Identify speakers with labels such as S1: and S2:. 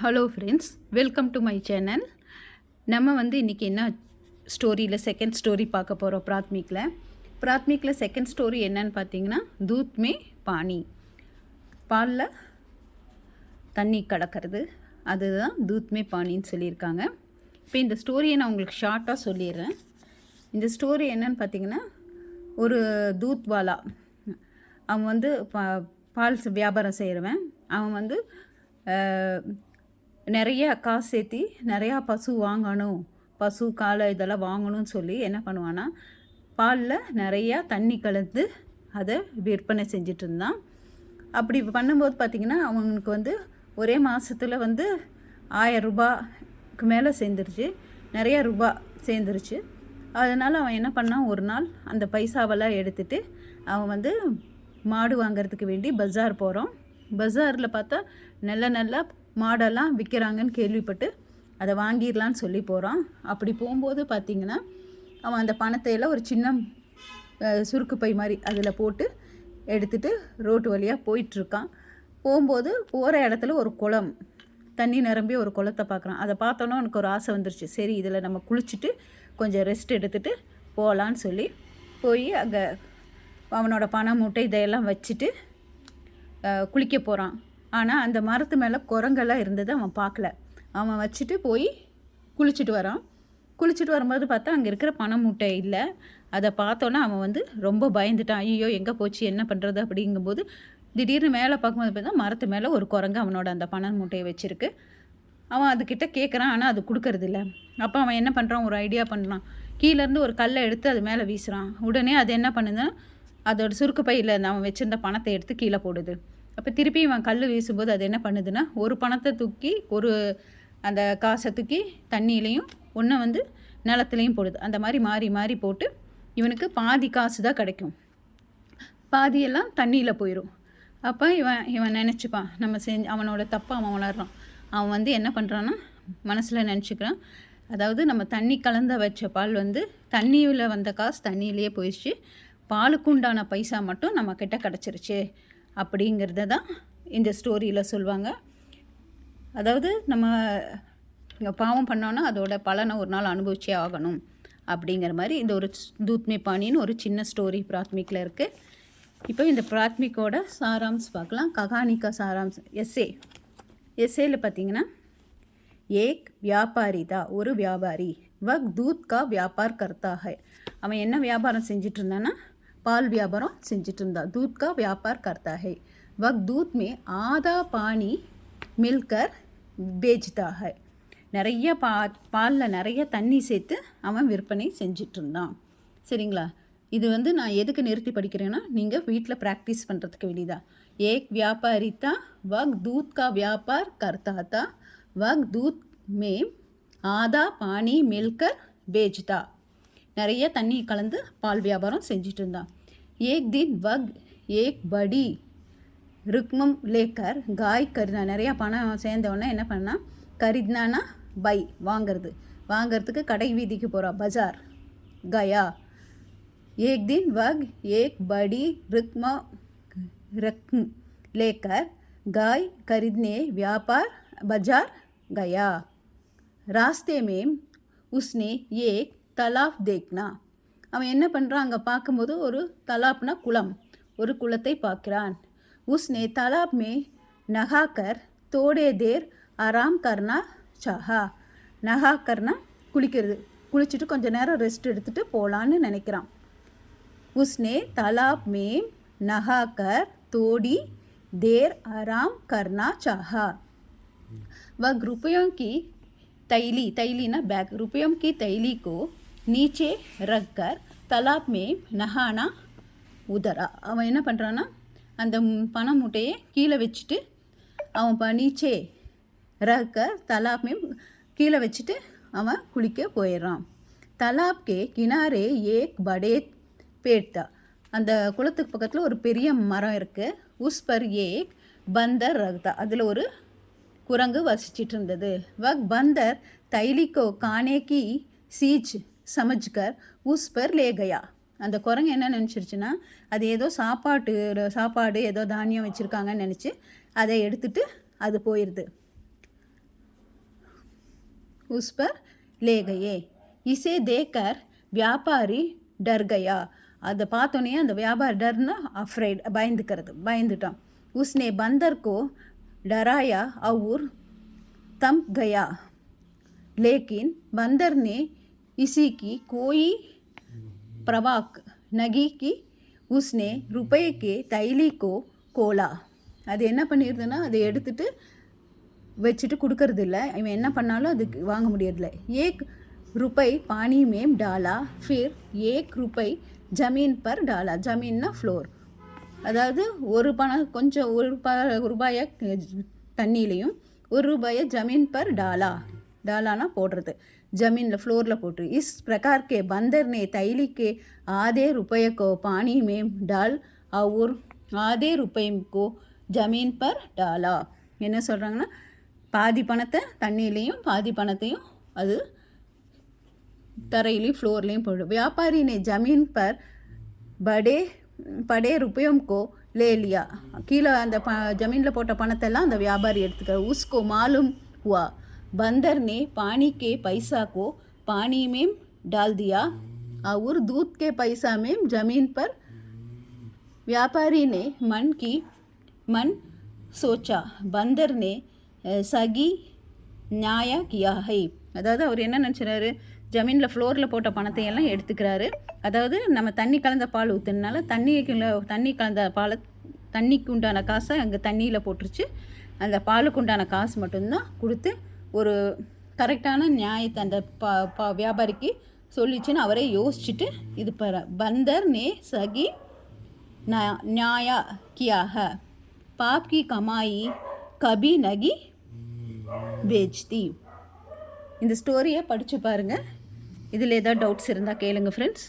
S1: Hello friends, welcome to my channel. நம்ம இன்றைக்கி என்ன ஸ்டோரியில் செகண்ட் ஸ்டோரி பார்க்க போகிறோம். பிராத்மிக்கில் செகண்ட் ஸ்டோரி என்னன்னு பார்த்தீங்கன்னா, தூத் மே பானி, பாலில் தண்ணி கலக்கிறது, அதுதான் தூத் மே பானின்னு சொல்லியிருக்காங்க. இப்போ இந்த ஸ்டோரியை நான் உங்களுக்கு ஷார்ட்டாக சொல்லிடுறேன். இந்த ஸ்டோரி என்னன்னு பார்த்தீங்கன்னா, ஒரு தூத்வாலா, அவன் பால் வியாபாரம் செய்கிறவன். அவன் நிறைய காசு சேர்த்தி நிறையா பசு வாங்கணும், பசு காலை இதெல்லாம் வாங்கணும்னு சொல்லி என்ன பண்ணுவான்னா, பாலில் நிறையா தண்ணி கலந்து அதை விற்பனை செஞ்சிட்டு இருந்தான். அப்படி பண்ணும்போது பார்த்திங்கன்னா, அவனுக்கு ஒரே மாதத்தில் 1000 ரூபாய்க்கு மேலே சேர்ந்துருச்சு, நிறையா ரூபா சேர்ந்துருச்சு. அதனால் அவன் என்ன பண்ணான், ஒரு நாள் அந்த பைசாவெல்லாம் எடுத்துகிட்டு அவன் மாடு வாங்கிறதுக்கு வேண்டி பஜார் போகிறோம். பஜாரில் பார்த்தா நல்ல மாடெல்லாம் விற்கிறாங்கன்னு கேள்விப்பட்டு அதை வாங்கிடலான்னு சொல்லி போகிறான். அப்படி போகும்போது பார்த்திங்கன்னா, அவன் அந்த பணத்தையெல்லாம் ஒரு சின்ன சுருக்கு பை மாதிரி அதில் போட்டு எடுத்துகிட்டு ரோட்டு வழியாக போயிட்டுருக்கான். போகும்போது போகிற இடத்துல ஒரு குளம், தண்ணி நிரம்பி ஒரு குளத்தை பார்க்குறான். அதை பார்த்தோன்னா எனக்கு ஒரு ஆசை வந்துருச்சு, சரி இதில் நம்ம குளிச்சுட்டு கொஞ்சம் ரெஸ்ட் எடுத்துகிட்டு போகலான்னு சொல்லி போய் அங்கே அவனோட பண மூட்டை இதையெல்லாம் வச்சுட்டு குளிக்க போகிறான். ஆனால் அந்த மரத்து மேலே குரங்கெல்லாம் இருந்தது அவன் பார்க்கல. அவன் வச்சுட்டு போய் குளிச்சுட்டு வரான். குளிச்சுட்டு வரும்போது பார்த்தா அங்கே இருக்கிற பண மூட்டை இல்லை. அதை பார்த்தோன்னா அவன் ரொம்ப பயந்துட்டான். ஐயோ எங்கே போச்சு, என்ன பண்ணுறது அப்படிங்கும்போது திடீர்னு மேலே பார்க்கும்போது பார்த்தா மரத்து மேலே ஒரு குரங்கு அவனோட அந்த பண மூட்டையை வச்சுருக்கு. அவன் அதுக்கிட்ட கேட்குறான், ஆனால் அது கொடுக்கறதில்ல. அப்போ அவன் என்ன பண்ணுறான், ஒரு ஐடியா பண்ணுறான். கீழேருந்து ஒரு கல்லை எடுத்து அது மேலே வீசுகிறான். உடனே அது என்ன பண்ணுதுன்னா, அதோட சுருக்கு பையில் அவன் வச்சுருந்த பணத்தை எடுத்து கீழே போடுது. அப்போ திருப்பி இவன் கல் வீசும்போது அது என்ன பண்ணுதுன்னா, ஒரு பணத்தை தூக்கி அந்த காசை தூக்கி தண்ணியிலையும் ஒன்று நிலத்துலையும் போடுது. அந்த மாதிரி மாறி மாறி போட்டு இவனுக்கு பாதி காசு தான் கிடைக்கும், பாதியெல்லாம் தண்ணியில் போயிடும். அப்போ இவன் நினச்சிப்பான், நம்ம அவனோட தப்பை அவன் வளர்றான். அவன் என்ன பண்ணுறான்னா, மனசில் நினச்சிக்கிறான், அதாவது நம்ம தண்ணி கலந்த வச்ச பால் தண்ணியில் வந்த காசு தண்ணியிலேயே போயிடுச்சு, பாலுக்கு உண்டான பைசா மட்டும் நம்மக்கிட்ட கிடச்சிருச்சு அப்படிங்கிறத தான் இந்த ஸ்டோரியில் சொல்லுவாங்க. அதாவது நம்ம பாவம் பண்ணோன்னா அதோட பலனை ஒரு நாள் அனுபவிச்சே ஆகணும் அப்படிங்கிற மாதிரி இந்த ஒரு தூத் மே பானின்னு ஒரு சின்ன ஸ்டோரி பிராத்மிக்கில் இருக்குது. இப்போ இந்த பிராத்மிக்கோட சாராம்ஸ் பார்க்கலாம். ககானிக்கா சாராம்ஸ் எஸ்ஏல பார்த்தீங்கன்னா, ஏக் வியாபாரி தான், ஒரு வியாபாரி, வக் தூத் கா வியாபார் கர்த்தா ஹை. அவன் என்ன வியாபாரம் செஞ்சிட்டு இருந்தான்னா, பால் வியாபாரம் செஞ்சுட்டு இருந்தா. दूध का व्यापार करता है, वह दूध में आधा पानी मिलकर बेचता है. நிறைய பாலில் நிறைய தண்ணி சேர்த்து அவன் விற்பனை செஞ்சிட்டு இருந்தான். சரிங்களா? இது நான் எதுக்கு நிறுத்தி படிக்கிறேன்னா, நீங்கள் வீட்டில் ப்ராக்டிஸ் பண்ணுறதுக்கு வேண்டியதா. ஏக் வியாபாரி தா, வக் दूध का व्यापार करता था, वह दूध में आधा पानी मिलकर बेचता. நிறைய தண்ணி கலந்து பால் வியாபாரம் செஞ்சுட்டு இருந்தான். ஏக் தின் வக் ஏக் படி ருக்மம் லேக்கர் காய் கரினா. நிறையா பணம் சேர்ந்தவொடனே என்ன பண்ணா, கரித்னானா பை வாங்கிறதுக்கு கடை வீதிக்கு போகிறா, பஜார் கயா. ஏக் தின் வக் ஏக் படி रकम लेकर गाय खरीदने व्यापार बाजार गया. रास्ते में उसने एक तालाब देखना. அவன் என்ன பண்ணுறான், அங்கே பார்க்கும்போது ஒரு தலாப்னா குளம், ஒரு குளத்தை பார்க்குறான். உஸ்னே तालाब में नहाकर थोड़े देर आराम करना चाहा. நகாக்கர்னா குளிக்கிறது, குளிச்சுட்டு கொஞ்சம் நேரம் ரெஸ்ட் எடுத்துகிட்டு போகலான்னு நினைக்கிறான். உஸ்னே तालाब में नहाकर थोड़ी देर आराम करना चाहा. वह रुपयों की तैली ना बैग, रुपयों की तैली को नीचे रखकर तालाब में नहाना उतरा. அவன் என்ன பண்ணுறான்னா, அந்த பண மூட்டையை கீழே வச்சுட்டு அவன் நீச்சே ரக்க தலாப்மே கீழே வச்சுட்டு அவன் குளிக்க போயிடுறான். தலாப் கே கினாரே ஏக் படே பேட். அந்த குளத்துக்கு பக்கத்தில் ஒரு பெரிய மரம் இருக்குது. உஸ் பர் ஏக் பந்தர் ரக்தா, அதில் ஒரு குரங்கு வசிச்சிட்டு இருந்தது. வக் பந்தர் தைலிக்கோ கானேக்கி சீச் சமஜ்கர் உஸ் பர் லே கயா. அந்த குரங்கு என்ன நினச்சிருச்சுன்னா, அது ஏதோ சாப்பாடு ஏதோ தானியம் வச்சுருக்காங்கன்னு நினச்சி அதை எடுத்துகிட்டு அது போயிடுது. उस पर ले गए। इसे देखकर व्यापारी डर गया. அதை பார்த்தோன்னே அந்த வியாபாரி डरना अफ्रेड பயந்துட்டான். उसने बंदर को डराया और थम गया, लेकिन बंदर ने इसी की कोई प्रवाह नहीं की. उसने रुपये के थैली को खोला. அது என்ன பண்ணிடுதுன்னா அதை எடுத்துட்டு வச்சுட்டு கொடுக்கறது இல்லை. இவன் என்ன பண்ணாலும் அதுக்கு வாங்க முடியறதில்ல. एक रुपये पानी में डाला, फिर 1 रुपये जमीन पर डाला. जमीनना ஃப்ளோர். அதாவது ஒரு பணம் கொஞ்சம் ஒரு ரூபாயை தண்ணியிலையும் 1 रुपये जमीन पर डाला. डालाना போடுறது, जमीन फ्लोर पोट. इस प्रकार के बंदर ने थैली के आधे रुपये को पानी में डाल और आधे रुपये को जमीन पर डाला. என்ன சொல்கிறாங்கன்னா, பாதி பணத்தை தண்ணியிலையும் பாதி பணத்தையும் அது தரையிலையும் ஃப்ளோர்லேயும் போடும். व्यापारी ने जमीन पर படே रुपयों को ले लिया. கீழே அந்த ஜமீனில் போட்ட பணத்தெல்லாம் அந்த வியாபாரி எடுத்துக்கிற. उसको मालूम हुआ बंदर ने पानी के पैसा को पानी में डाल दिया और दूध के पैसा में जमीन पर. व्यापारी ने मन सोचा बंदर ने सगी न्याय किया है. அதாவது அவர் என்ன நினச்சினாரு, ஜமீனில் ஃப்ளோரில் போட்ட பணத்தையெல்லாம் எடுத்துக்கிறாரு. அதாவது நம்ம தண்ணி கலந்த பால் ஊற்றுனால தண்ணி கலந்த பாலை தண்ணிக்கு உண்டான காசை அங்கே தண்ணியில் போட்டுருச்சு. அந்த பாலுக்கு உண்டான காசு மட்டும்தான் கொடுத்து ஒரு கரெக்டான நியாயத்தை அந்த வியாபாரிக்கு சொல்லிச்சுன்னு அவரே யோசிச்சுட்டு இது பந்தர் நே சகி நியாயா கியாக பாப் கி கமாயி கபி நகி பேச்தி. இந்த ஸ்டோரியை படித்து பாருங்கள். இதில் ஏதாவது டவுட்ஸ் இருந்தால் கேளுங்க ஃப்ரெண்ட்ஸ்.